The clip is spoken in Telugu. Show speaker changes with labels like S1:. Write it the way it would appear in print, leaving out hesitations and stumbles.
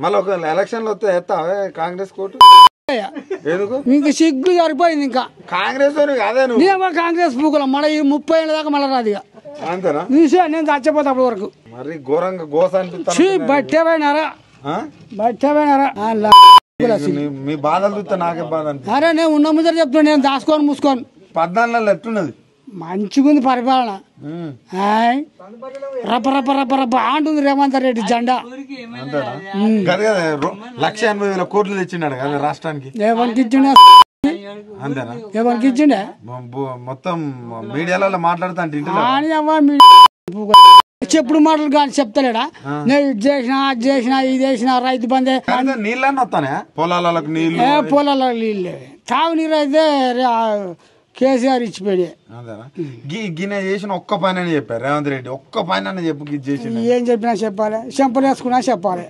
S1: మళ్ళీ ఒక ఎలక్షన్లు వస్తే ఎత్తావే కాంగ్రెస్ కోటు ఎందుకు
S2: ఇంకా సిగ్గు సరిపోయింది. ఇంకా
S1: కాంగ్రెస్ అదే
S2: నువ్వు కాంగ్రెస్ పూకులం మళ్ళీ ఈ 30 ఏళ్ళ దాకా మళ్ళీ రాదు. ఇక
S1: అంతేనా
S2: చూసా నేను చచ్చిపోతా అప్పటి వరకు.
S1: మరి ఘోరంగా గోస అనిపిస్తాను.
S2: బట్టే పోయినారా
S1: మీ బాధలు చూస్తే నాకే బాధ అనిపిస్తుంది.
S2: అరే నేను ఉన్న ముద్దరు చెప్తున్నా, నేను దాచుకొని మూసుకొని.
S1: 14 ఎట్టున్నది
S2: మంచిగుంది పరిపాలన. రప్ప రప్ప రప్ప రప్ప అంటుంది రేవంత్ రెడ్డి జెండా.
S1: అంతేనా గది కదా 1,80,000 కోట్లు తెచ్చిండాడు కదా రాష్ట్రానికి.
S2: ఎవరికి ఇచ్చిండే
S1: అంతేనా
S2: ఎవరికి ఇచ్చిండే
S1: మొత్తం మీడియాలలో మాట్లాడుతా
S2: చెప్పుడు మాటలు కానీ చెప్తలేడా? నేను ఇది చేసిన అది చేసిన ఇది చేసిన రైతు బందే.
S1: నీళ్ళని వస్తానే పొలాలకు నీళ్ళు
S2: పొలాల నీళ్ళు తాగునీరు అయితే కేసీఆర్ ఇచ్చిపోయి.
S1: గిన్నె చేసిన ఒక్క పని అని చెప్పారు రేవంత్ రెడ్డి. ఒక్క పని అని చెప్పు చేసి
S2: ఏం చెప్పినా చెప్పాలి, చెంపలు వేసుకున్నా చెప్పాలి.